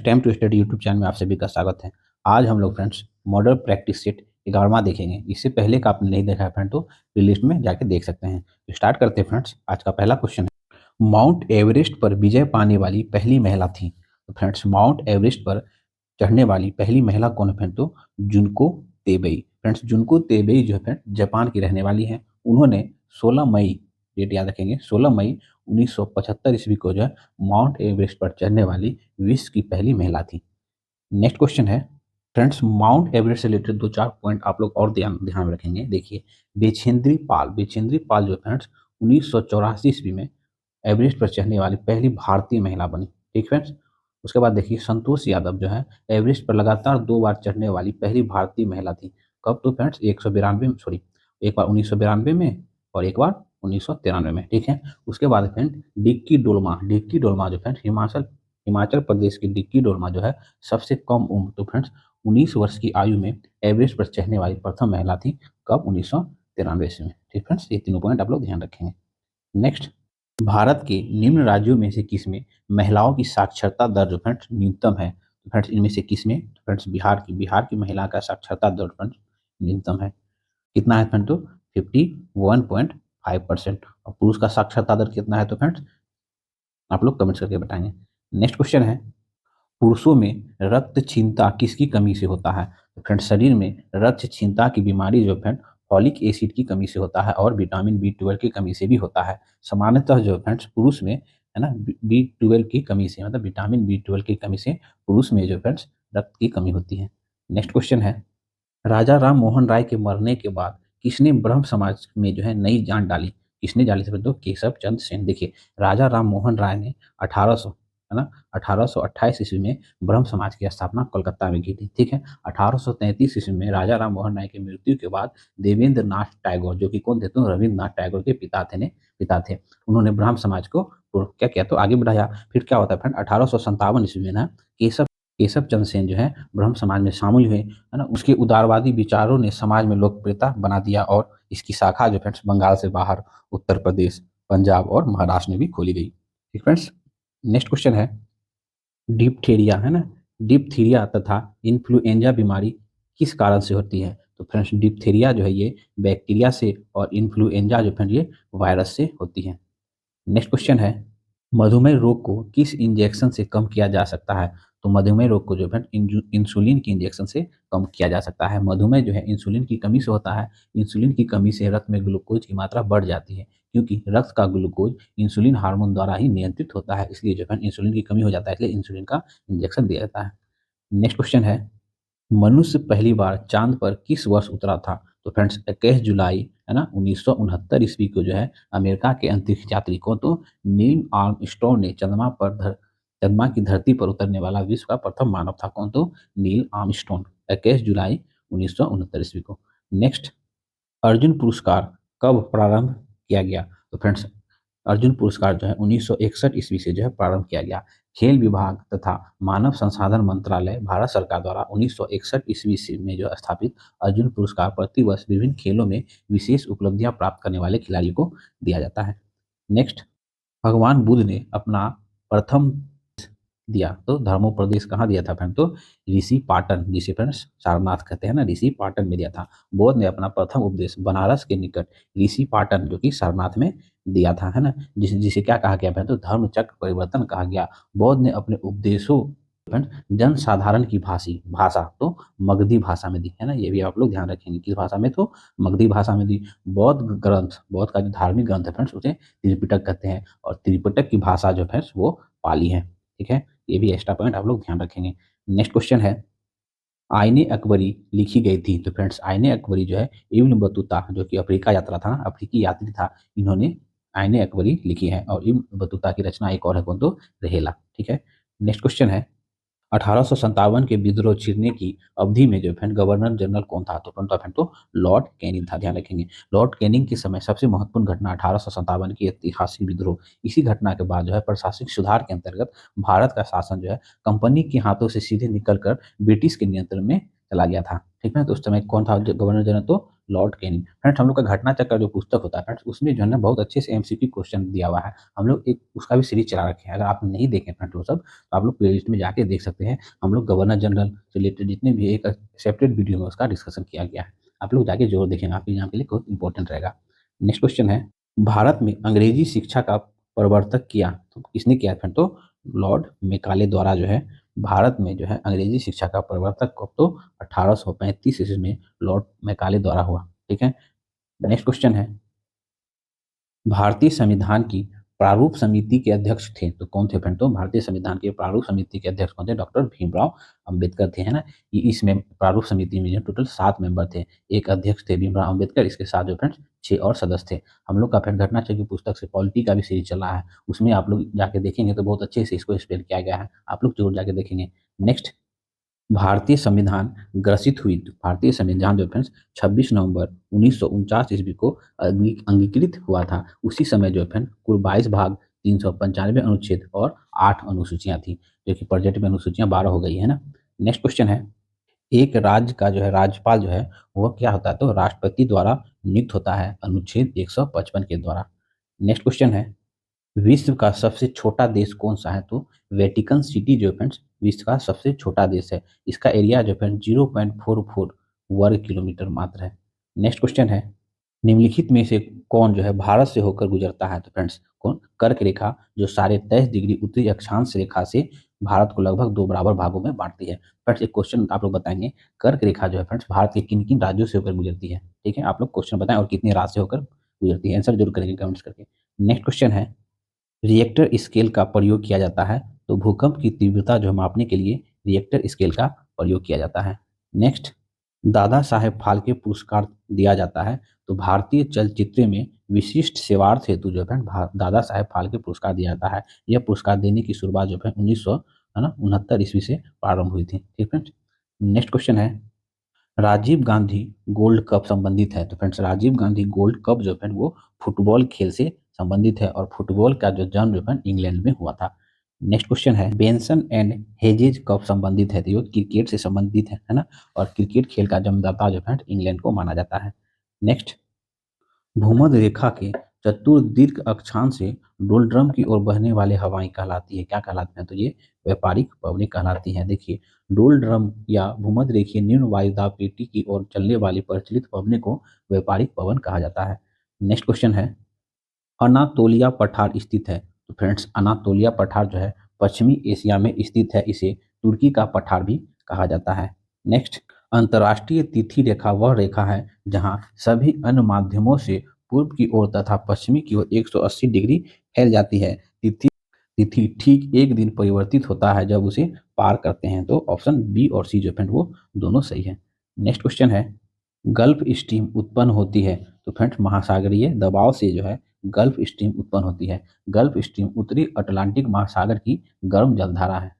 Time to study YouTube channel में आप सभी का स्वागत है। आज हम लोग फ्रेंड्स मॉडल प्रैक्टिस सेट 11वां देखेंगे। इससे पहले का आपने नहीं देखा है फ्रेंड तो प्लेलिस्ट में जाके देख सकते हैं। तो स्टार्ट करते हैं फ्रेंड्स। आज का पहला क्वेश्चन है, माउंट एवरेस्ट पर विजय पाने वाली पहली महिला थी। तो फ्रेंड्स माउंट एवरेस्ट पर चढ़ने वाली पहली महिला कौन है फ्रेंड? तो जुनको तेबई। फ्रेंड्स जुनको तेबई जो है फ्रेंड जापान की रहने वाली है। उन्होंने 16 मई, डेट याद रखेंगे, 16 मई 1975 ईस्वी को जो है माउंट एवरेस्ट पर चढ़ने वाली विश्व की पहली महिला थी। नेक्स्ट क्वेश्चन है फ्रेंड्स, माउंट एवरेस्ट से रिलेटेड दो चार पॉइंट आप लोग और ध्यान ध्यान में रखेंगे। देखिए, बेचेंद्री पाल जो फ्रेंड्स 1984 ईस्वी में एवरेस्ट पर चढ़ने वाली पहली भारतीय महिला बनी। ठीक फ्रेंड्स। उसके बाद देखिए, संतोष यादव जो है एवरेस्ट पर लगातार 2 बार चढ़ने वाली पहली भारतीय महिला थी। कब? तो फ्रेंड्स 192 में, सॉरी, एक बार 1992 में और एक बार 1993 में। ठीक है। उसके बाद फ्रेंड डिक्की डोलमा जो फ्रेंड्स हिमाचल हिमाचल प्रदेश की डिक्की डोलमा जो है सबसे कम उम्र, तो फ्रेंड्स 19 वर्ष की आयु में एवरेस्ट पर चढ़ने वाली प्रथम महिला थी। कब? 1993 में। ठीक फ्रेंड्स, ये तीनों पॉइंट आप लोग ध्यान रखेंगे। नेक्स्ट, भारत के निम्न राज्यों में से किसमें महिलाओं की साक्षरता दर जो फ्रेंड्स न्यूनतम है? तो फ्रेंड्स इनमें से किसमें? फ्रेंड्स बिहार की महिला का साक्षरता दर फ्रेंड्स न्यूनतम है। कितना है फ्रेंड? तो 51.5%। और पुरुष का साक्षरता दर कितना है? तो फ्रेंड्स आप लोग कमेंट्स करके बताएंगे। नेक्स्ट क्वेश्चन है, पुरुषों में रक्त क्षीणता किसकी कमी से होता है? तो फ्रेंड शरीर में रक्त क्षीणता की बीमारी जो फ्रेंड फॉलिक एसिड की कमी से होता है और विटामिन B12 की कमी से भी होता है। सामान्यतः जो फ्रेंड्स पुरुष में है ना B12 की कमी से, मतलब विटामिन B12 की कमी से पुरुष में जो फ्रेंड्स रक्त की कमी होती है। नेक्स्ट क्वेश्चन है, राजा राम मोहन राय के मरने के बाद किसने ब्रह्म समाज में जो है नई जान डाली? किसने डाली? तो केशव चंद्र सेन। देखिए, राजा राम मोहन राय ने 1800, है ना, 1828 ईस्वी में ब्रह्म समाज की स्थापना कोलकाता में की थी। ठीक है। 1833 ईस्वी में राजा राम मोहन राय की मृत्यु के बाद देवेंद्र नाथ टैगोर, जो कि कौन थे? तो रविन्द्रनाथ टैगोर के पिता थे, उन्होंने ब्रह्म समाज को क्या किया? तो आगे बढ़ाया। फिर क्या होता है फ्रेंड, 1857 ईस्वी में ना केशव चंद्र सेन जो है ब्रह्म समाज में शामिल हुए, है ना। उसके उदारवादी विचारों ने समाज में लोकप्रियता बना दिया और इसकी शाखा जो फ्रेंड्स बंगाल से बाहर उत्तर प्रदेश, पंजाब और महाराष्ट्र में भी खोली गई। ठीक फ्रेंड्स। नेक्स्ट क्वेश्चन है, डिप्थीरिया, है ना, डिप्थीरिया तथा इन्फ्लुएंजा बीमारी किस कारण से होती है? तो फ्रेंड्स डिप्थीरिया जो है ये बैक्टीरिया से और इन्फ्लुएंजा जो फ्रेंड्स ये वायरस से होती है। नेक्स्ट क्वेश्चन है, मधुमेह रोग को किस इंजेक्शन से कम किया जा सकता है? तो मधुमेह रोग को जो है इंसुलिन की इंजेक्शन से कम किया जा सकता है। मधुमेह जो है इंसुलिन की कमी से होता है। इंसुलिन की कमी से रक्त में ग्लूकोज की मात्रा बढ़ जाती है, क्योंकि रक्त का ग्लूकोज इंसुलिन हार्मोन द्वारा ही नियंत्रित होता है। इसलिए जो है इंसुलिन की कमी हो जाता है, इसलिए इंसुलिन का इंजेक्शन दिया जाता है। नेक्स्ट क्वेश्चन है, मनुष्य पहली बार चांद पर किस वर्ष उतरा था? तो फ्रेंड्स 21 जुलाई, है ना, 1969 ईस्वी को जो है अमेरिका के अंतरिक्ष यात्री को तो नील आर्मस्ट्रॉन्ग ने चंद्रमा की धरती पर उतरने वाला विश्व का प्रथम मानव था। कौन? तो नील आर्मस्ट्रॉन्ग, 21 जुलाई 1969 ईस्वी को। नेक्स्ट, अर्जुन पुरस्कार कब प्रारंभ किया गया? तो फ्रेंड्स अर्जुन पुरस्कार जो है 1961 ईस्वी से जो है प्रारंभ किया गया। खेल विभाग तथा मानव संसाधन मंत्रालय भारत सरकार द्वारा 1961 ईस्वी से में जो स्थापित अर्जुन पुरस्कार प्रतिवर्ष विभिन्न खेलों में विशेष उपलब्धियां प्राप्त करने वाले खिलाड़ियों को दिया जाता है। नेक्स्ट, भगवान बुद्ध ने अपना प्रथम दिया तो धर्मोपदेश कहाँ दिया था फ्रेंड? तो ऋषि पाटन, जिसे फ्रेंड्स सारनाथ कहते हैं ना, ऋषि पाटन में दिया था। बौद्ध ने अपना प्रथम उपदेश बनारस के निकट ऋषि पाटन, जो कि सारनाथ में दिया था, है ना, जिसे जिसे क्या कहा गया फ्रेंड? तो धर्म चक्र परिवर्तन कहा गया। बौद्ध ने अपने उपदेशों फ्रेंड जन साधारण की भाषा तो मगधी भाषा में दी, है ना। ये भी आप लोग ध्यान रखेंगे, किस भाषा में? तो मगधी भाषा में दी। बौद्ध का जो धार्मिक ग्रंथ है फ्रेंड्स उसे त्रिपिटक कहते हैं, और त्रिपिटक की भाषा जो फ्रेंड्स वो पाली है। ठीक है। ये भी एक्स्ट्रा पॉइंट आप लोग ध्यान रखेंगे। नेक्स्ट क्वेश्चन है, आईने अकबरी लिखी गई थी। तो फ्रेंड्स आईने अकबरी जो है इब्न बतूता, जो कि अफ्रीका यात्रा था, अफ्रीकी यात्री था, इन्होंने आईने अकबरी लिखी है। और इब्न बतूता की रचना एक और है, कौन? तो रहेला। ठीक है। नेक्स्ट क्वेश्चन है, 1857 के विद्रोह छिड़ने की अवधि में जो फ्रेंड गवर्नर जनरल कौन था? तो कौन था फ्रेंड? तो लॉर्ड कैनिंग था। ध्यान रखेंगे, लॉर्ड कैनिंग के समय सबसे महत्वपूर्ण घटना 1857 की ऐतिहासिक विद्रोह। इसी घटना के बाद जो है प्रशासनिक सुधार के अंतर्गत भारत का शासन जो है कंपनी के हाथों से सीधे निकलकर ब्रिटिश के नियंत्रण में चला गया था। ठीक है। तो उस समय कौन था गवर्नर जनरल? तो लॉर्ड कैनिंग। फ्रेंड्स हम लोग का घटना चक्र जो पुस्तक होता है फ्रेंड्स, उसमें जो है ना बहुत अच्छे से एमसीक्यू क्वेश्चन दिया हुआ है। हम लोग एक उसका भी सीरीज चला रखे हैं, अगर आप नहीं देखें फ्रेंड्स वो सब तो आप लोग प्लेलिस्ट में जाके देख सकते हैं। हम लोग गवर्नर जनरल से रिलेटेड जितने भी एक सेपरेट वीडियो में उसका डिस्कशन किया गया है, आप लोग जाके जरूर देखेंगे, आपके एग्जाम के लिए बहुत इंपॉर्टेंट रहेगा। नेक्स्ट क्वेश्चन है, भारत में अंग्रेजी शिक्षा का प्रवर्तक किया तो किसने किया फ्रेंड? तो लॉर्ड मेकाले द्वारा जो है भारत में जो है अंग्रेजी शिक्षा का प्रवर्तक कब? तो 1835 ईस्वी में लॉर्ड मेकाले द्वारा हुआ। ठीक है। नेक्स्ट क्वेश्चन है, भारतीय संविधान की प्रारूप समिति के अध्यक्ष थे तो कौन थे फ्रेंड? तो भारतीय संविधान के प्रारूप समिति के अध्यक्ष कौन थे? डॉक्टर भीमराव अंबेडकर थे, है ना। ये इसमें प्रारूप समिति में जो टोटल 7 मेंबर थे, एक अध्यक्ष थे भीमराव अंबेडकर, इसके साथ जो फ्रेंड्स 6 और सदस्य थे। हम लोग का फ्रेंड घटना चक्र की पुस्तक से पॉलिटी का भी सीरीज चल रहा है, उसमें आप लोग जाके देखेंगे तो बहुत अच्छे से इसको एक्सप्लेन किया गया है, आप लोग जरूर जाके देखेंगे। नेक्स्ट, भारतीय संविधान ग्रसित हुई तो भारतीय संविधान जो फ्रेंड्स 26 नवंबर 1949 ईस्वी को अंगीकृत हुआ था। उसी समय जो फ्रेंड कुल 22 भाग, 395 अनुच्छेद और 8 अनुसूचियां थी, जो कि प्रोजेक्ट में अनुसूचियां 12 हो गई है ना। नेक्स्ट क्वेश्चन है, एक राज्य का जो है राज्यपाल जो है वह क्या होता है? तो राष्ट्रपति द्वारा नियुक्त होता है, अनुच्छेद 155 के द्वारा। नेक्स्ट क्वेश्चन है, विश्व का सबसे छोटा देश कौन सा है? तो वेटिकन सिटी जो फ्रेंड्स विश्व का सबसे छोटा देश है, इसका एरिया जो फ्रेंड 0.44 वर्ग किलोमीटर मात्र है। नेक्स्ट क्वेश्चन है, निम्नलिखित में से कौन जो है भारत से होकर गुजरता है? तो फ्रेंड्स कौन? कर्क रेखा जो 23.5 डिग्री उत्तरी अक्षांश रेखा से भारत को लगभग 2 बराबर भागों में बांटती है। फ्रेंड्स एक क्वेश्चन आप लोग बताएंगे, कर्क रेखा जो है फ्रेंड्स भारत के किन किन राज्यों से होकर गुजरती है? ठीक है, आप लोग क्वेश्चन बताएं और कितने राज्य से होकर गुजरती है, आंसर जरूर करेंगे कमेंट्स करके। नेक्स्ट क्वेश्चन है, रिएक्टर स्केल का प्रयोग किया जाता है तो भूकंप की तीव्रता जो है मापने के लिए रिएक्टर स्केल का प्रयोग किया जाता है। नेक्स्ट, दादा साहेब फाल्के पुरस्कार दिया जाता है तो भारतीय चलचित्र में विशिष्ट सेवार्थ हेतु जो है दादा साहेब फाल्के पुरस्कार दिया जाता है। यह पुरस्कार देने की शुरुआत जो है 1969 ईस्वी से प्रारंभ हुई थी। ठीक है। नेक्स्ट क्वेश्चन है, राजीव गांधी गोल्ड कप संबंधित है तो friends Rajiv Gandhi gold cup जो है वो फुटबॉल खेल से संबंधित है और फुटबॉल का जो जन्म जो है इंग्लैंड में हुआ था। नेक्स्ट क्वेश्चन है, बेंसन एंड हेजेज कप संबंधित है तो ये क्रिकेट से संबंधित है ना, और क्रिकेट खेल का जन्मदाता जो है इंग्लैंड को माना जाता है। नेक्स्ट, भूमध्य रेखा के चतुर्दीर्घ अक्षांश से डोलड्रम की ओर बहने वाले हवाएं कहलाती है, क्या कहलाती हैं? तो ये व्यापारिक पवनें कहलाती हैं। देखिए, डोलड्रम या भूमध्य रेखीय निम्न वायुदाब पेटी की ओर चलने वाली प्रचलित पवने को व्यापारिक पवन कहा जाता है। नेक्स्ट क्वेश्चन है, अनातोलिया पठार स्थित है तो फ्रेंड्स अनातोलिया पठार जो है पश्चिमी एशिया में स्थित है, इसे तुर्की का पठार भी कहा जाता है। नेक्स्ट, अंतर्राष्ट्रीय तिथि रेखा वह रेखा है जहां सभी अन्य माध्यमों से पूर्व की ओर तथा पश्चिमी की ओर 180 डिग्री फैल जाती है। तिथि तिथि ठीक एक दिन परिवर्तित होता है जब उसे पार करते हैं, तो ऑप्शन बी और सी जो फ्रेंड वो दोनों सही है। नेक्स्ट क्वेश्चन है, गल्फ स्ट्रीम उत्पन्न होती है तो फ्रेंड्स महासागरीय दबाव से जो है गल्फ स्ट्रीम उत्पन्न होती है। गल्फ स्ट्रीम उत्तरी अटलांटिक महासागर की गर्म जलधारा है,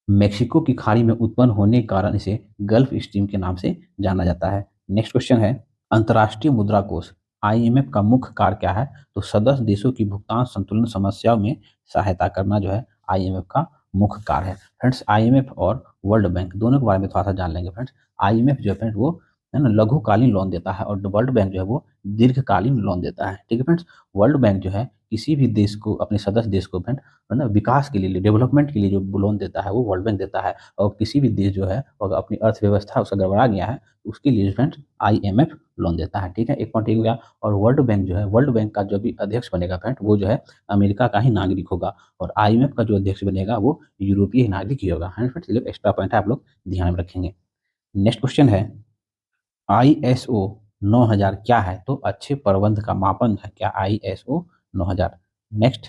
मेक्सिको की खाड़ी में उत्पन्न होने के कारण इसे गल्फ स्ट्रीम के नाम से जाना जाता है। नेक्स्ट क्वेश्चन है, अंतर्राष्ट्रीय मुद्रा कोष आईएमएफ का मुख्य कार्य क्या है? तो सदस्य देशों की भुगतान संतुलन समस्याओं में सहायता करना जो है आईएमएफ का मुख्य कार्य है। फ्रेंड्स आईएमएफ और वर्ल्ड बैंक दोनों के बारे में थोड़ा सा जान लेंगे। फ्रेंड्स आईएमएफ जो है फ्रेंड्स वो है ना लघुकालीन लोन देता है और वर्ल्ड बैंक जो है वो दीर्घकालीन लोन देता है। ठीक है फ्रेंड्स, वर्ल्ड बैंक जो है किसी भी देश को, अपने सदस्य देश को फ्रेंड है ना विकास के लिए, डेवलपमेंट के लिए जो लोन देता है वो वर्ल्ड बैंक देता है, और किसी भी देश जो है अगर अपनी अर्थव्यवस्था उसका गड़बड़ा गया है उसके लिए फ्रेंड्स आईएमएफ लोन देता है। ठीक है, एक पॉइंट हो गया। और वर्ल्ड बैंक जो है, वर्ल्ड बैंक का जो भी अध्यक्ष बनेगा फ्रेंड वो जो है अमेरिका का ही नागरिक होगा, और आईएमएफ का जो अध्यक्ष बनेगा वो यूरोपीय नागरिक ही होगा। है फ्रेंड्स, ये एक्स्ट्रा पॉइंट है, आप लोग ध्यान में रखेंगे। नेक्स्ट क्वेश्चन है, आईएसओ 9000 क्या है? तो अच्छे प्रबंध का मापन है क्या आईएसओ 9000। नेक्स्ट,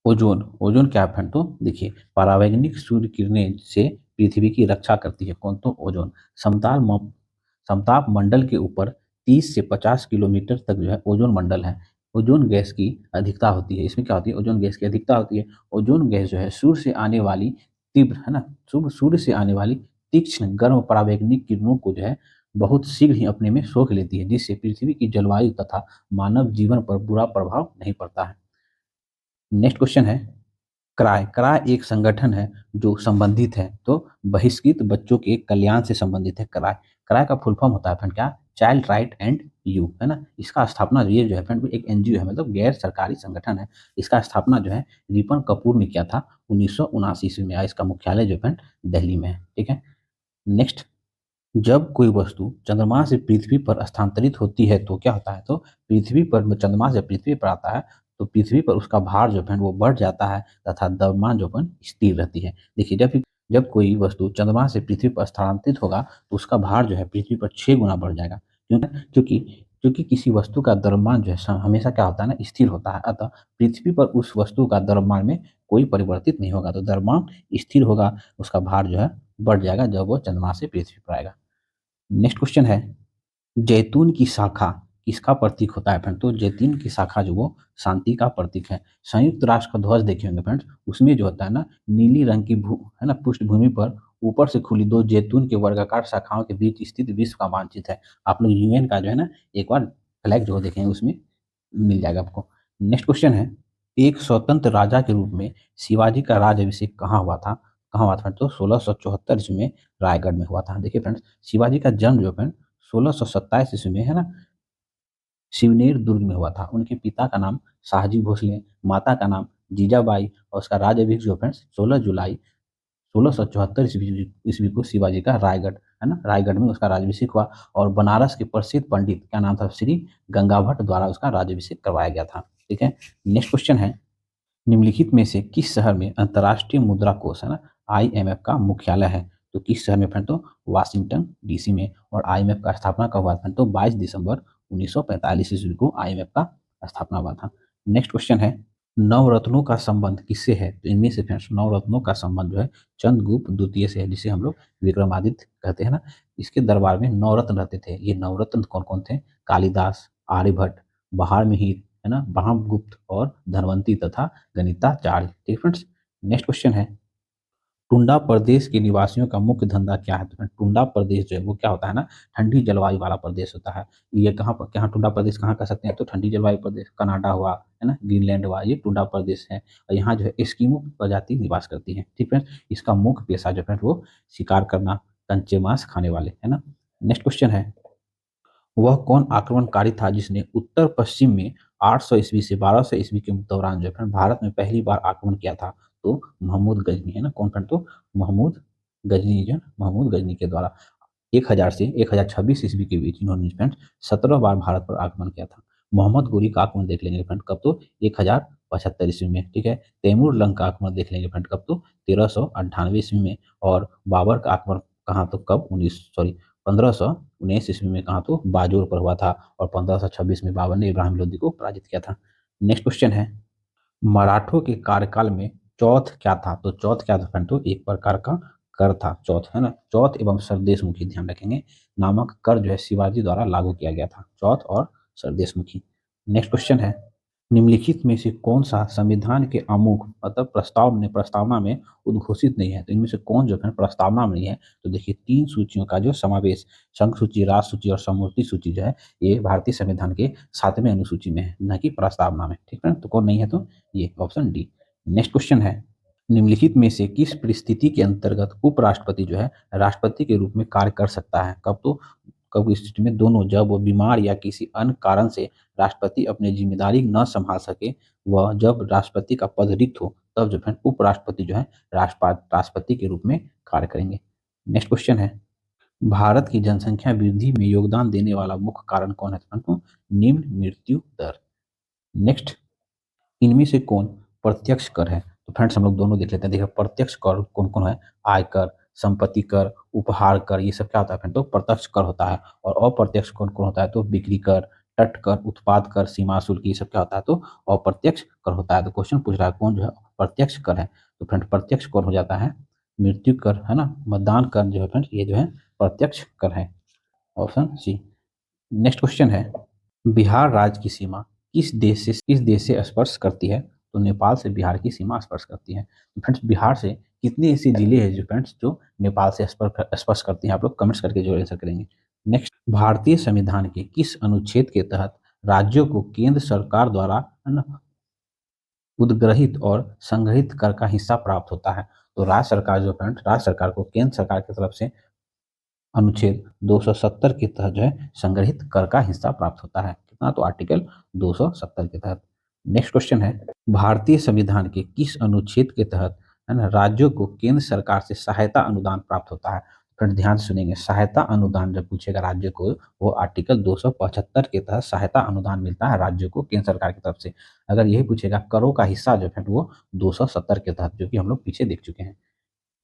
ओजोन, ओजोन क्या है फ्रेंड? तो देखिए, परावैंगनिक सूर्य किरणें से पृथ्वी की रक्षा करती है कौन? तो ओजोन। समताप मंडल के ऊपर 30 से 50 किलोमीटर तक जो है ओजोन मंडल है। ओजोन गैस की अधिकता होती है, इसमें क्या होती है? ओजोन गैस की अधिकता होती है। ओजोन गैस जो है सूर्य से आने वाली तीव्र है ना, सूर्य से आने वाली तीक्ष्ण गर्म परावैंगनिक किरणों को जो है बहुत शीघ्र ही अपने में सोख लेती है, जिससे पृथ्वी की जलवायु तथा मानव जीवन पर बुरा प्रभाव नहीं पड़ता है। नेक्स्ट क्वेश्चन है, क्राय, क्राय एक संगठन है जो संबंधित है तो बहिष्कृत बच्चों के कल्याण से संबंधित है। क्राय, क्राय का फुल फॉर्म होता है फ्रेंड क्या? चाइल्ड राइट एंड यू, है ना। इसका स्थापना ये जो है फ्रेंड एक एनजीओ है, मतलब गैर सरकारी संगठन है। इसका स्थापना जो है रिपन कपूर ने किया था 1979 ईस्वी में। इसका मुख्यालय जो है फ्रेंड दिल्ली में है, ठीक है। नेक्स्ट, जब कोई वस्तु चंद्रमा से पृथ्वी पर स्थानांतरित होती है तो क्या होता है, तो पृथ्वी पर, चंद्रमा से पृथ्वी पर आता है तो पृथ्वी पर उसका भार जो है वो बढ़ जाता है तथा द्रव्यमान जो है स्थिर रहती है। देखिए, जब कोई वस्तु चंद्रमा से पृथ्वी पर स्थानांतरित होगा तो उसका भार जो है पृथ्वी पर 6 गुना बढ़ जाएगा। क्यों? क्योंकि क्योंकि किसी वस्तु का द्रव्यमान जो है हमेशा क्या होता है ना, स्थिर होता है। अतः पृथ्वी पर उस वस्तु का द्रव्यमान में कोई परिवर्तित नहीं होगा, तो द्रव्यमान स्थिर होगा, उसका भार जो है बढ़ जाएगा जब वो चंद्रमा से पृथ्वी पर आएगा। नेक्स्ट क्वेश्चन है, जैतून की शाखा किसका प्रतीक होता है फ्रेंड, तो जैतून की शाखा जो वो शांति का प्रतीक है। संयुक्त राष्ट्र का ध्वज देखे होंगे फ्रेंड्स, उसमें जो होता है ना नीली रंग की है ना पृष्ठभूमि पर ऊपर से खुली दो जैतून के वर्गाकार शाखाओं के बीच स्थित विश्व का मानचित्र है। आप लोग यूएन का जो है ना एक बार फ्लैग जो देखेंगे उसमें मिल जाएगा आपको। नेक्स्ट क्वेश्चन है, एक स्वतंत्र राजा के रूप में शिवाजी का राज्याभिषेक कहाँ हुआ था, तो 1674 ईस्वी में रायगढ़ में हुआ था। देखिए फ्रेंड्स, शिवाजी का जन्म जो है 1627 ईस्वी में, है ना, शिवनेर दुर्ग में हुआ था। उनके पिता का नाम शाहजी भोसले, माता का नाम जीजाबाई, और उसका राज्याभिषेक जो फ्रेंड्स 16 जुलाई 1674 ईस्वी ईस्वी को शिवाजी का रायगढ़, है ना, रायगढ़ में उसका राज्याभिषेक हुआ। और बनारस के प्रसिद्ध पंडित क्या नाम था, श्री गंगाभट्ट द्वारा उसका राज्याभिषेक करवाया गया था, ठीक है। नेक्स्ट क्वेश्चन है, निम्नलिखित में से किस शहर में अंतर्राष्ट्रीय मुद्रा कोष, है ना, आईएमएफ का मुख्यालय है, तो किस शहर में फ्रेंड, तो वाशिंगटन डीसी में। और आईएमएफ का स्थापना कब हुआ था, तो 22 दिसंबर 1945 ईस्वी को आईएमएफ का स्थापना हुआ था। नेक्स्ट क्वेश्चन है, नवरत्नों का संबंध किससे है, तो इनमें से फ्रेंड्स नवरत्नों का संबंध जो है चंद्रगुप्त द्वितीय से है, जिसे हम लोग विक्रमादित्य कहते हैं ना। इसके दरबार में नवरत्न रहते थे। ये नवरत्न कौन कौन थे, कालिदास, आर्यभट्ट, बहार मिहिर, है ना, ब्रह्मगुप्त और धनवंती तथा गणिताचार्य, ठीक फ्रेंड्स। नेक्स्ट क्वेश्चन है, टुंडा प्रदेश के निवासियों का मुख्य धंधा क्या है, तो टुंडा प्रदेश जो है वो क्या होता है ना, ठंडी जलवायु वाला प्रदेश होता है। ये कहाँ पर, कहाँ टुंडा प्रदेश कहाँ कह सकते हैं, तो ठंडी जलवायु प्रदेश कनाडा हुआ, है ना, ग्रीनलैंड हुआ, ये टुंडा प्रदेश है। और यहाँ जो है एस्किमो प्रजाति निवास करती है, ठीक है। इसका मुख्य पेशा जो है वो शिकार करना, कंचे मांस खाने वाले, है ना। नेक्स्ट क्वेश्चन है, वह कौन आक्रमणकारी था जिसने उत्तर पश्चिम में 800 ईस्वी से 1200 ईस्वी के दौरान जो है भारत में पहली बार आक्रमण किया था, तो महमूद गजनी, है ना, कौन फ्रेंड, तो महमूद गजनी, जो महमूद गजनी के द्वारा 1000 से 1026 ईस्वी के बीच इन्होंने फ्रेंड 17 बार भारत पर आक्रमण किया था। मोहम्मद गोरी का आक्रमण देख लेंगे फ्रेंड कब, तो 1075 ईस्वी में, ठीक है। तैमूर लंग का आक्रमण देख लेंगे फ्रेंड कब, तो 1398 ईस्वी में। और बाबर का आक्रमण कहाँ, तो कब, 1519 ईस्वी में, कहाँ, तो बाजोर पर हुआ था। और 1526 में बाबर ने इब्राहिम लोदी को पराजित किया था। नेक्स्ट क्वेश्चन है, मराठों के कार्यकाल में चौथ क्या था, तो चौथ क्या था फ्रेंड, तो एक प्रकार का कर था चौथ, है ना। चौथ एवं सरदेशमुखी ध्यान रखेंगे नामक कर जो है शिवाजी द्वारा लागू किया गया था, चौथ और सरदेशमुखी। नेक्स्ट क्वेश्चन है, निम्नलिखित में से कौन सा संविधान के आमुख मतलब प्रस्तावना में उद्घोषित नहीं है, तो इनमें से कौन जो है प्रस्तावना में नहीं है, तो देखिए 3 सूचियों का जो समावेश, संघ सूची, राष्ट्र सूची और समवर्ती सूची जो है ये भारतीय संविधान के 7वें अनुसूची में है, न कि प्रस्तावना में, ठीक है। तो कौन नहीं है, तो ये ऑप्शन डी। नेक्स्ट क्वेश्चन है, निम्नलिखित में से किस परिस्थिति के अंतर्गत उपराष्ट्रपति जो है राष्ट्रपति के रूप में कार्य कर सकता है, कब, तो कब की स्थिति में, दोनों, जब वो बीमार या किसी अन्य कारण से राष्ट्रपति अपनी जिम्मेदारी न संभाल सके, वह जब राष्ट्रपति का पद रिक्त हो तब जो है उपराष्ट्रपति जो है राष्ट्रपति के रूप में कार्य करेंगे। नेक्स्ट क्वेश्चन है, भारत की जनसंख्या वृद्धि में योगदान देने वाला मुख्य कारण कौन है, तो निम्न मृत्यु दर। नेक्स्ट, इनमें से कौन प्रत्यक्ष कर है, तो फ्रेंड्स हम लोग दोनों देख लेते हैं। देखिए प्रत्यक्ष कर कौन कौन है, आयकर, संपत्ति कर, उपहार कर, ये सब क्या होता है फ्रेंड, तो प्रत्यक्ष कर होता है। और अप्रत्यक्ष कौन कौन होता है, तो बिक्री कर, तट कर, उत्पाद कर, सीमा शुल्क, ये सब क्या होता है, तो अप्रत्यक्ष कर होता है। तो क्वेश्चन पूछ रहा है कौन जो है प्रत्यक्ष कर है, तो फ्रेंड प्रत्यक्ष कर हो जाता है मृत्यु कर, है ना, मतदान कर जो है फ्रेंड ये जो है प्रत्यक्ष कर है, ऑप्शन सी। नेक्स्ट क्वेश्चन है, बिहार राज्य की सीमा किस देश से स्पर्श करती है, तो नेपाल से बिहार की सीमा स्पर्श करती है। तो फ्रेंड्स बिहार से कितने ऐसे जिले हैं जो फ्रेंड्स जो नेपाल से स्पर्श स्पर्श करती हैं, आप लोग कमेंट्स करके जो आंसर करेंगे। नेक्स्ट, भारतीय संविधान के किस अनुच्छेद के तहत राज्यों को केंद्र सरकार द्वारा, है ना, उद्ग्रहित और संग्रहित कर का हिस्सा प्राप्त होता है, तो राज्य सरकार जो फ्रेंड्स राज्य सरकार को केंद्र सरकार की तरफ से अनुच्छेद 270 के तहत जो है संग्रहित कर का हिस्सा प्राप्त होता है। कितना? तो आर्टिकल 270 के तहत। नेक्स्ट क्वेश्चन है, भारतीय संविधान के किस अनुच्छेद के तहत है ना राज्यों को केंद्र सरकार से सहायता अनुदान प्राप्त होता है? फ्रेंड ध्यान से सुनेंगे, सहायता अनुदान जब पूछेगा राज्य को, वो आर्टिकल 275 के तहत सहायता अनुदान मिलता है राज्यों को केंद्र सरकार की तरफ से। अगर यही पूछेगा करों का हिस्सा जो है वो 270 के तहत, जो कि हम लोग पीछे देख चुके हैं।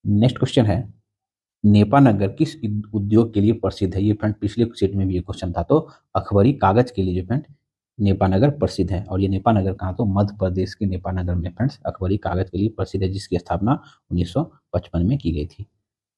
नेक्स्ट क्वेश्चन है, नेपानगर किस उद्योग के लिए प्रसिद्ध है? ये फ्रेंड पिछले सेट में भी ये क्वेश्चन था। तो अखबारी कागज के लिए जो फ्रेंड नेपानगर प्रसिद्ध है। और ये नेपानगर कहाँ? तो मध्य प्रदेश के नेपानगर में फ्रेंड्स अखबारी कागज के लिए प्रसिद्ध है, जिसकी स्थापना 1955 में की गई थी।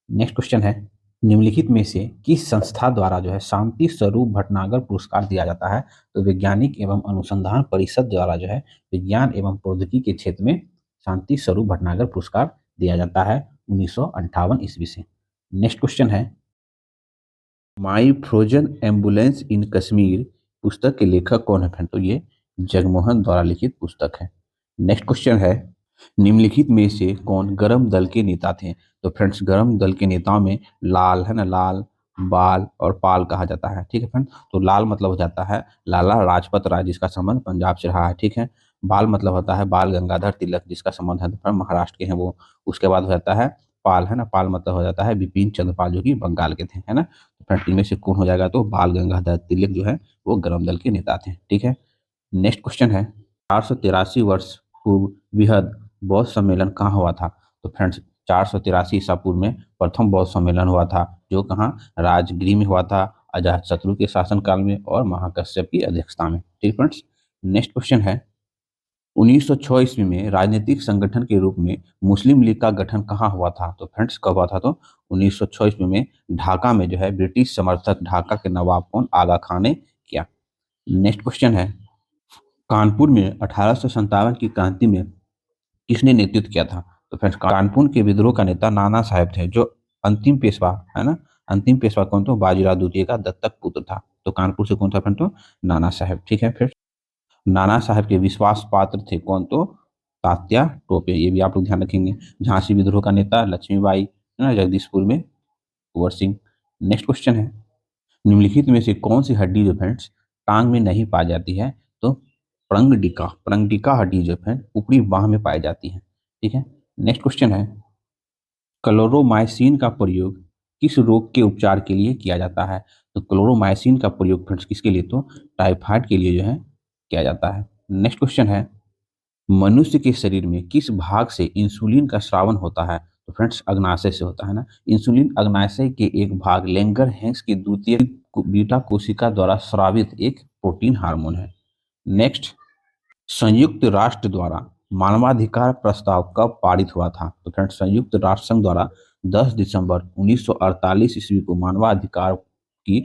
नेक्स्ट क्वेश्चन है, निम्नलिखित में से किस संस्था द्वारा जो है शांति स्वरूप भटनागर पुरस्कार दिया जाता है? तो वैज्ञानिक एवं अनुसंधान परिषद द्वारा जो है विज्ञान एवं प्रौद्योगिकी के क्षेत्र में शांति स्वरूप भटनागर पुरस्कार दिया जाता है 1958 ईस्वी से। नेक्स्ट क्वेश्चन है, माई फ्रोजन एम्बुलेंस इन कश्मीर पुस्तक के लेखक कौन है? तो ये जगमोहन द्वारा लिखित पुस्तक है। नेक्स्ट क्वेश्चन है, निम्नलिखित में से कौन गरम दल के नेता थे? तो फ्रेंड्स गरम दल के नेताओं में लाल है ना, लाल, बाल और पाल कहा जाता है। ठीक है फ्रेंड, तो लाल मतलब हो जाता है लाला लाजपत राय, जिसका संबंध पंजाब से रहा है। ठीक है, बाल मतलब होता है बाल गंगाधर तिलक, जिसका संबंध है महाराष्ट्र के हैं वो। उसके बाद हो जाता है पाल, है ना, पाल मतलब हो जाता है बिपिन चंद्र पाल, जो कि बंगाल के थे, है ना। तो फ्रेंड इनमें से कौन हो जाएगा? तो बाल गंगाधर तिलक जो है वो गरम दल के नेता थे। ठीक है, नेक्स्ट क्वेश्चन है, 483 वर्ष पूर्व वृहद बौद्ध सम्मेलन कहाँ हुआ था? तो फ्रेंड्स 483 ईसा पूर्व में प्रथम बौद्ध सम्मेलन हुआ था, जो कहाँ? राजगृह में हुआ था, अजातशत्रु के शासनकाल में और महाकश्यप की अध्यक्षता में। ठीक फ्रेंड्स, नेक्स्ट क्वेश्चन है, 1906 ईस्वी में राजनीतिक संगठन के रूप में मुस्लिम लीग का गठन कहाँ हुआ था? तो फ्रेंड्स कब हुआ था? तो 1906 ईस्वी में ढाका में जो है ब्रिटिश समर्थक ढाका के नवाब कौन? आगा खान ने किया। नेक्स्ट क्वेश्चन है, कानपुर में 1857 की क्रांति में किसने नेतृत्व किया था? तो फ्रेंड्स कानपुर के विद्रोह का नेता नाना साहेब थे, जो अंतिम पेशवा है ना। अंतिम पेशवा कौन? तो बाजीराव द्वितीय का दत्तक पुत्र था। तो कानपुर से कौन था फ्रेंड? तो नाना साहेब। ठीक है, फिर नाना साहब के विश्वास पात्र थे कौन? तो तात्या टोपे। ये भी आप लोग ध्यान रखेंगे। झांसी विद्रोह का नेता लक्ष्मीबाई, है ना, जगदीशपुर में कुंवर सिंह। नेक्स्ट क्वेश्चन है, निम्नलिखित में से कौन सी हड्डी जो फ्रेंड्स टांग में नहीं पाई जाती है? तो प्रंगडिका, प्रंगडिका हड्डी जो फ्रेंड ऊपरी बाह में पाई जाती है। ठीक है, नेक्स्ट क्वेश्चन है, क्लोरोमाइसिन का प्रयोग किस रोग के उपचार के लिए किया जाता है? तो क्लोरोमाइसिन का प्रयोग फ्रेंड्स किसके लिए? तो टाइफाइड के लिए जो है किया जाता है। नेक्स्ट क्वेश्चन है, मनुष्य के शरीर में किस भाग से इंसुलिन का स्रावन होता है? तो फ्रेंड्स अग्नाशय से होता है ना। इंसुलिन अग्नाशय के एक भाग लैंगर हैंस की द्वितीय बीटा कोशिका द्वारा स्रावित एक प्रोटीन हार्मोन है। नेक्स्ट, संयुक्त राष्ट्र द्वारा मानवाधिकार प्रस्ताव कब पारित हुआ था? तो फ्रेंड्स संयुक्त राष्ट्र संघ द्वारा 10 दिसंबर 1948 ईस्वी को मानवाधिकार की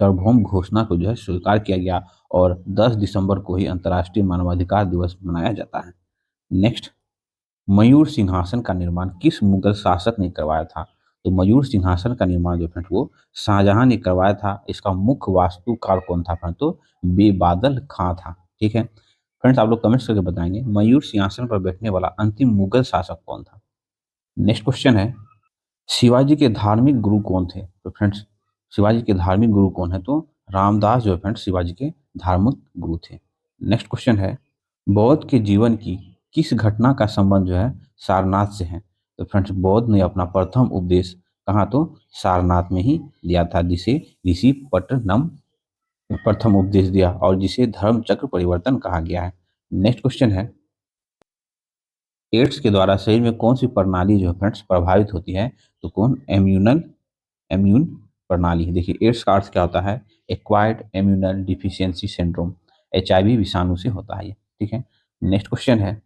सार्वभौम घोषणा को जो है स्वीकार किया गया, और 10 दिसंबर को ही अंतर्राष्ट्रीय मानवाधिकार दिवस मनाया जाता है। नेक्स्ट, मयूर सिंहासन का निर्माण किस मुगल शासक ने करवाया था? तो मयूर सिंहासन का निर्माण जो फ्रेंड वो शाहजहां ने करवाया था। इसका मुख्य वास्तुकार कौन था फ्रेंड? तो बेबादल खां था। ठीक है फ्रेंड्स, आप लोग कमेंट्स करके बताएंगे मयूर सिंहासन पर बैठने वाला अंतिम मुगल शासक कौन था। नेक्स्ट क्वेश्चन है, शिवाजी के धार्मिक गुरु कौन थे? तो फ्रेंड्स शिवाजी के धार्मिक गुरु कौन है? तो रामदास जो है फ्रेंड्स शिवाजी के धार्मिक गुरु थे। नेक्स्ट क्वेश्चन है, बौद्ध के जीवन की किस घटना का संबंध जो है सारनाथ से है? तो फ्रेंड्स बौद्ध ने अपना प्रथम उपदेश कहाँ? तो सारनाथ में ही दिया था, जिसे ऋषि पट्टनम प्रथम उपदेश दिया और जिसे धर्म चक्र परिवर्तन कहा गया है। नेक्स्ट क्वेश्चन है, एड्स के द्वारा शरीर में कौन सी प्रणाली जो है फ्रेंड्स प्रभावित होती है? तो कौन? इम्यून प्रणाली। देखिए एड्स का अर्थ क्या होता है? Acquired Emmanuel deficiency syndrome, HIV विषाणु से होता है ये। ठीक है, नेक्स्ट क्वेश्चन है,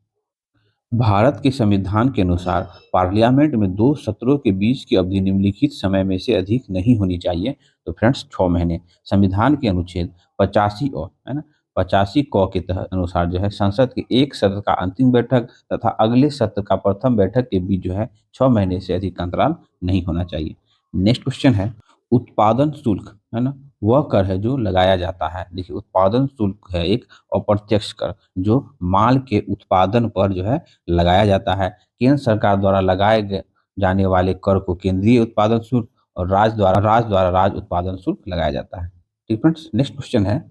भारत के संविधान के अनुसार पार्लियामेंट में दो सत्रों के बीच की अवधि निम्नलिखित समय में से अधिक नहीं होनी चाहिए। तो फ्रेंड्स 6 महीने। संविधान के अनुच्छेद 85 और है ना 85 क के तहत अनुसार जो है संसद के एक सत्र का अंतिम बैठक तथा अगले सत्र का प्रथम बैठक के बीच जो है 6 महीने से अधिक अंतराल नहीं होना चाहिए। नेक्स्ट क्वेश्चन है, उत्पादन शुल्क है ना वह कर है जो लगाया जाता है। देखिए उत्पादन शुल्क है एक अप्रत्यक्ष कर जो माल के उत्पादन पर जो है लगाया जाता है। केंद्र सरकार द्वारा लगाए जाने वाले कर को केंद्रीय उत्पादन शुल्क और राज द्वारा राज उत्पादन शुल्क लगाया जाता है। ठीक फ्रेंड्स, नेक्स्ट क्वेश्चन है,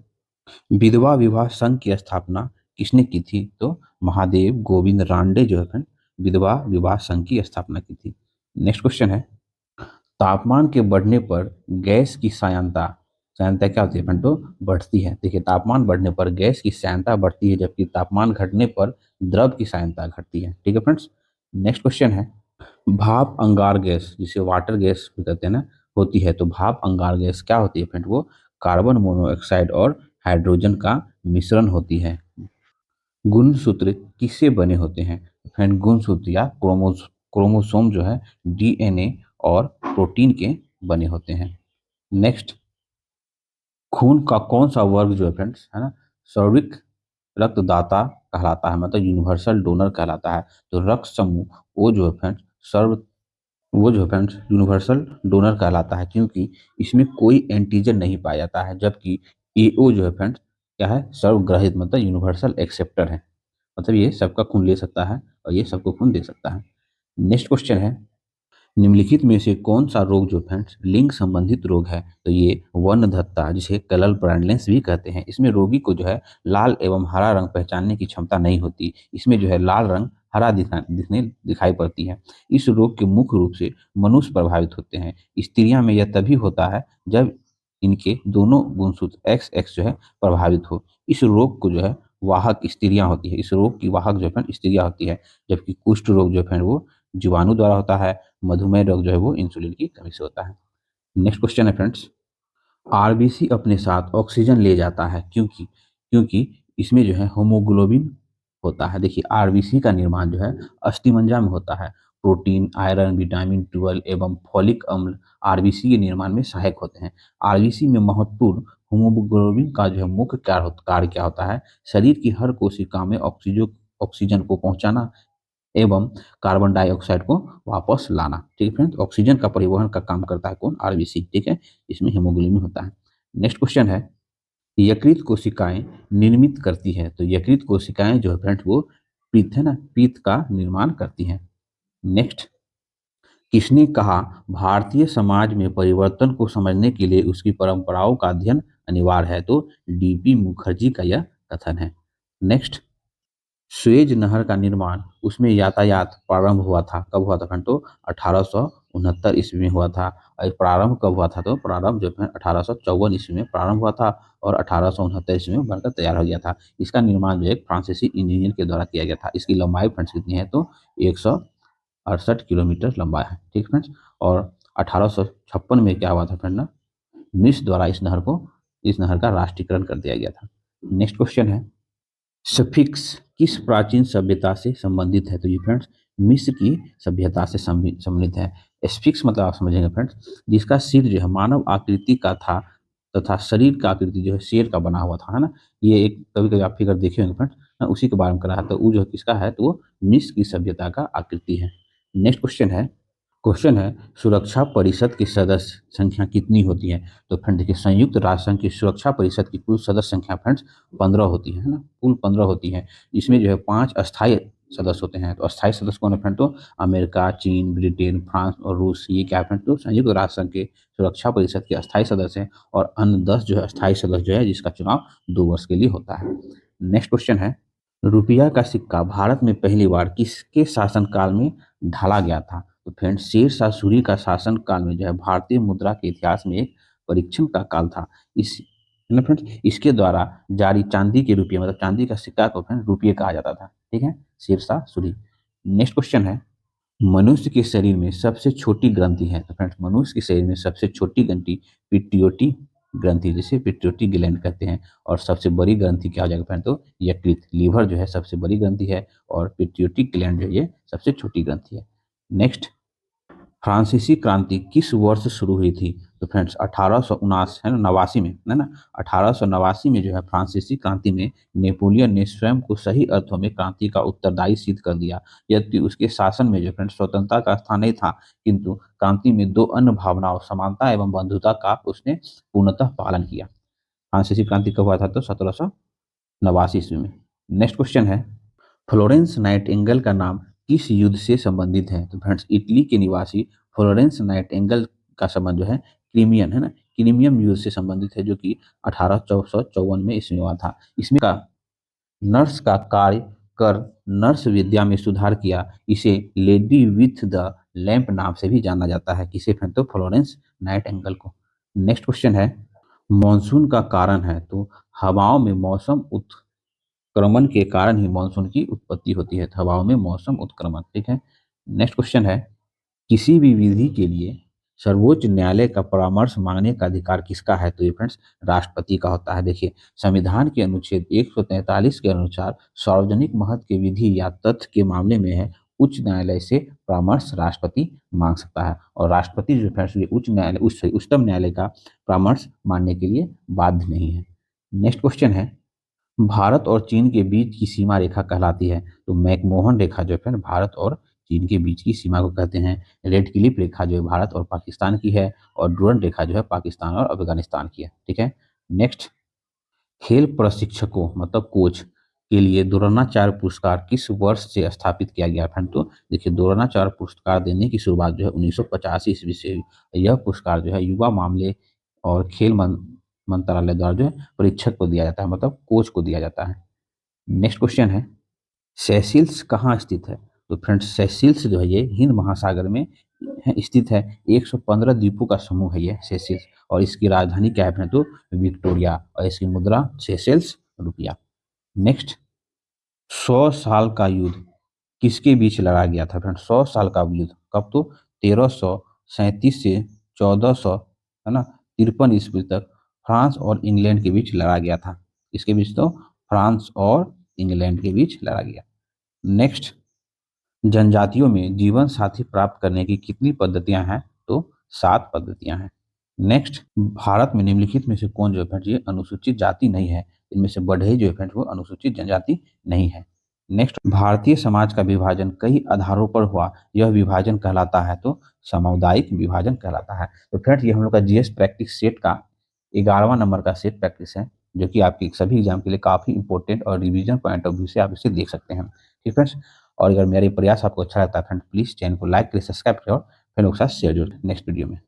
विधवा विवाह संघ की स्थापना किसने की थी? तो महादेव गोविंद रानडे जो है फ्रेंड विधवा विवाह संघ की स्थापना की थी। नेक्स्ट क्वेश्चन है, तापमान के बढ़ने पर गैस की सायनता सायनता क्या होती है फ्रेंड? तो बढ़ती है। देखिए, तापमान बढ़ने पर गैस की सायनता बढ़ती है, जबकि तापमान घटने पर द्रव की सायनता घटती है। ठीक है फ्रेंड्स, नेक्स्ट क्वेश्चन है, भाप अंगार गैस जिसे वाटर गैस भी कहते हैं ना, होती है, तो भाप अंगार गैस क्या होती है फ्रेंड? वो कार्बन मोनोऑक्साइड और हाइड्रोजन का मिश्रण होती है। गुणसूत्र किससे बने होते हैं? फ्रेंड, गुणसूत्र या क्रोमोसोम जो है डीएनए और प्रोटीन के बने होते हैं। नेक्स्ट, खून का कौन सा वर्ग जो है फ्रेंड्स, है ना, सर्विक रक्तदाता कहलाता है, मतलब यूनिवर्सल डोनर कहलाता है। तो रक्त समूह वो जो है फ्रेंड्स सर्व वो जो है फ्रेंड्स यूनिवर्सल डोनर कहलाता है, क्योंकि इसमें कोई एंटीजन नहीं पाया जाता है, जबकि एओ जो है फ्रेंड्स क्या है? सर्वग्रहित, मतलब यूनिवर्सल एक्सेप्टर है, मतलब ये सबका खून ले सकता है और ये सबको खून दे सकता है। नेक्स्ट क्वेश्चन है, निम्नलिखित में से कौन सा रोग जो फ्रेंड्स लिंग संबंधित रोग है? तो ये वर्णधत्ता जिसे कलर ब्लाइंडनेस भी कहते हैं। इसमें रोगी को जो है लाल एवं हरा रंग पहचानने की क्षमता नहीं होती। इसमें जो है लाल रंग हरा दिखाई पड़ती है। इस रोग के मुख्य रूप से मनुष्य प्रभावित होते हैं। स्त्रियां में यह तभी होता है जब इनके दोनों गुणसूत्र एक्स एक्स जो है प्रभावित हो। इस रोग को जो है वाहक स्त्रियां होती है। इस रोग की वाहक जो है स्त्रियां होती है, जबकि कुष्ठ रोग जो है वो जीवाणु द्वारा होता है। मधुमेह रोग जो है वो इंसुलिन की कमी से होता है। नेक्स्ट क्वेश्चन है फ्रेंड्स, आरबीसी अपने साथ ऑक्सीजन ले जाता है क्योंकि क्योंकि इसमें जो है होमोग्लोबिन होता है। देखिए, आरबीसी का निर्माण जो है अस्थिमज्जा में होता है। प्रोटीन, आयरन, विटामिन 12 एवं फॉलिक अम्ल आरबीसी के निर्माण में सहायक होते हैं। आरबीसी में महत्वपूर्ण होमोग्लोबिन का जो है मुख्य कार्य क्या होता है? शरीर की हर कोशिका में ऑक्सीजन को पहुंचाना एवं कार्बन डाइऑक्साइड को वापस लाना। ठीक है फ्रेंड्स, ऑक्सीजन का परिवहन का काम करता है कौन? आरबीसी। ठीक है, इसमें हीमोग्लोबिन होता है। नेक्स्ट क्वेश्चन है, यकृत कोशिकाएं निर्मित करती है, तो यकृत कोशिकाएं जो है फ्रेंड्स वो पीत है ना, पीत का निर्माण करती हैं। नेक्स्ट, किसने कहा भारतीय समाज में परिवर्तन को समझने के लिए उसकी परंपराओं का अध्ययन अनिवार्य है? तो डीपी मुखर्जी का यह कथन है। नेक्स्ट, सुएज नहर का निर्माण उसमें यातायात प्रारंभ हुआ था, कब हुआ था फ्रेंड? तो 1869 ईस्वी में हुआ था। और प्रारंभ कब हुआ था? तो प्रारंभ जो है 1854 ईस्वी में प्रारंभ हुआ था और 1869 ईस्वी में बनकर तैयार हो गया था। इसका निर्माण जो एक फ्रांसीसी इंजीनियर के द्वारा किया गया था। इसकी लंबाई फ्रेंड्स कितनी है? तो 168 किलोमीटर लंबा है। ठीक फ्रेंड्स, और 1856 में क्या हुआ था फ्रेंड ना, मिस्र द्वारा इस नहर का राष्ट्रीयकरण कर दिया गया था। नेक्स्ट क्वेश्चन है, सफिक्स किस प्राचीन सभ्यता से संबंधित है? तो ये फ्रेंड्स मिस्र की सभ्यता से संबंधित है। स्फिक्स मतलब आप समझेंगे फ्रेंड्स, जिसका सिर जो है मानव आकृति का था तथा शरीर का आकृति जो है शेर का बना हुआ था, है ना। ये एक कभी कभी आप फिगर देखे होंगे फ्रेंड्स ना, उसी के बारे में करा है। तो वो जो है किसका है? तो वो मिस्र की सभ्यता का आकृति है। नेक्स्ट क्वेश्चन है, सुरक्षा परिषद की सदस्य संख्या कितनी होती है? तो फ्रेंड देखिए, संयुक्त राष्ट्र संघ की सुरक्षा परिषद की कुल सदस्य संख्या फ्रेंड्स 15 होती है ना, कुल 15 होती है। इसमें जो है 5 अस्थायी सदस्य होते हैं। तो अस्थायी सदस्य कौन है फ्रेंड? तो अमेरिका, चीन, ब्रिटेन, फ्रांस और रूस, ये क्या है फ्रेंड? तो संयुक्त राष्ट्र संघ के सुरक्षा परिषद के अस्थायी सदस्य हैं। और अन्य 10 जो है अस्थायी सदस्य जो है, जिसका चुनाव 2 वर्ष के लिए होता है। नेक्स्ट क्वेश्चन है, रुपया का सिक्का भारत में पहली बार किसके शासनकाल में ढाला गया था? तो फ्रेंड्स शेर शाह सूरी का शासन काल में जो है भारतीय मुद्रा के इतिहास में एक परीक्षण का काल था। इस है ना फ्रेंड्स, इसके द्वारा जारी चांदी के रुपये, मतलब चांदी का सिक्का को फ्रेंड रुपये कहा जाता था। ठीक है, शेर शाह सूरी। नेक्स्ट क्वेश्चन है, मनुष्य के शरीर में सबसे छोटी ग्रंथि है? तो फ्रेंड्स मनुष्य के शरीर में सबसे छोटी ग्रंथि पिट्यूटरी ग्रंथि, जिसे पिट्यूटरी ग्लैंड कहते हैं। और सबसे बड़ी ग्रंथि क्या हो जाएगा फ्रेंड? तो यकृत, लीवर जो है सबसे बड़ी ग्रंथि है और पिट्यूटरी ग्लैंड जो है ये सबसे छोटी ग्रंथि है। नेक्स्ट, फ्रांसीसी क्रांति किस वर्ष शुरू हुई थी? तो फ्रेंड्स 1879 है ना, 89 में, है ना, 1889 में जो है फ्रांसीसी क्रांति में नेपोलियन ने स्वयं को सही अर्थों में क्रांति का उत्तरदायी सिद्ध कर दिया। यद्यपि उसके शासन में जो फ्रेंड्स स्वतंत्रता का स्थान नहीं था, किंतु क्रांति में 2 अन्य भावनाओं समानता एवं बंधुता का उसने पूर्णतः पालन किया। फ्रांसीसी क्रांति कब हुआ था? तो 1789 ईस्वी में। नेक्स्ट क्वेश्चन है, फ्लोरेंस नाइटिंगेल का नाम किस युद्ध से संबंधित है? तो फ्रेंड्स इटली के निवासी फ्लोरेंस नाइटिंगेल का संबंध जो है क्रीमियन है ना, क्रीमियम युद्ध से संबंधित है, जो कि 1854 में इसमें हुआ था। इसमें का नर्स का कार्य कर नर्स विद्या में सुधार किया। इसे लेडी विथ द लैंप नाम से भी जाना जाता है। किसे फ्रेंड? तो फ्लोरेंस नाइटिंगेल को। नेक्स्ट क्वेश्चन है, मॉनसून का कारण है, तो हवाओं में मौसम उत्क्रमण के कारण ही मॉनसून की उत्पत्ति होती है। तो हवाओं में मौसम उत्क्रमण, ठीक है। नेक्स्ट क्वेश्चन है, किसी भी विधि के लिए सर्वोच्च न्यायालय का परामर्श मांगने का अधिकार किसका है? तो ये फ्रेंड्स राष्ट्रपति का होता है। देखिए, संविधान के अनुच्छेद 143 के अनुसार सार्वजनिक महत्व के विधि या तथ्य के मामले में है उच्च न्यायालय से परामर्श राष्ट्रपति मांग सकता है, और राष्ट्रपति जो फ्रेंड्स ये उच्चतम न्यायालय का परामर्श मानने के लिए बाध्य नहीं है। नेक्स्ट क्वेश्चन है, भारत और चीन के बीच की सीमा रेखा कहलाती है। तो मैकमोहन रेखा जो है भारत और चीन के बीच की सीमा को कहते हैं। रेड क्लिफ रेखा जो है भारत और पाकिस्तान की है, और डूरंड रेखा जो है पाकिस्तान और अफगानिस्तान की है, ठीक है। नेक्स्ट, खेल प्रशिक्षकों मतलब कोच के लिए द्रोणाचार्य पुरस्कार किस वर्ष से स्थापित किया गया फ्रेंड? तो देखिए, द्रोणाचार्य पुरस्कार देने की शुरुआत जो है 1985 ईस्वी से। यह पुरस्कार जो है युवा मामले और खेल मंत्रालय द्वारा जो है परीक्षक को दिया जाता है, मतलब कोच को दिया जाता है। नेक्स्ट क्वेश्चन है, सेशिल्स कहाँ स्थित है? तो फ्रेंड्स, सेशिल्स जो है ये हिंद महासागर में स्थित है। 115 द्वीपों का समूह है ये सेशिल्स, और इसकी राजधानी क्या है फ्रेंड? तो विक्टोरिया, और इसकी मुद्रा सेशेल्स रुपया। नेक्स्ट, 100 साल का युद्ध किसके बीच लड़ा गया था फ्रेंड? 100 साल का युद्ध कब? तो 1337 से 1400 है ना 53 ईस्वी तक फ्रांस और इंग्लैंड के बीच लड़ा गया था। इसके बीच तो फ्रांस और इंग्लैंड के बीच लड़ा गया। नेक्स्ट, जनजातियों में जीवन साथी प्राप्त करने की कितनी पद्धतियां हैं? तो 7 पद्धतियां हैं। नेक्स्ट, भारत में निम्नलिखित में से कौन जो है ये अनुसूचित जाति नहीं है? इनमें से बढ़ई जो है वो अनुसूचित जनजाति नहीं है। नेक्स्ट, भारतीय समाज का विभाजन कई आधारों पर हुआ, यह विभाजन कहलाता है? तो सामुदायिक विभाजन कहलाता है। तो फ्रेंड्स, ये हम लोग का जीएस प्रैक्टिस सेट का 11वां नंबर का सेट प्रैक्टिस है, जो कि आपके सभी एग्जाम के लिए काफी इंपॉर्टेंट और रिवीजन पॉइंट ऑफ व्यू से आप इसे देख सकते हैं। ठीक फ्रेंड्स, और अगर मेरा ये प्रयास आपको अच्छा लगता है फ्रेंड, प्लीज चैनल को लाइक करें, सब्सक्राइब करें और फ्रेंड के साथ शेयर जरूर नेक्स्ट वीडियो में।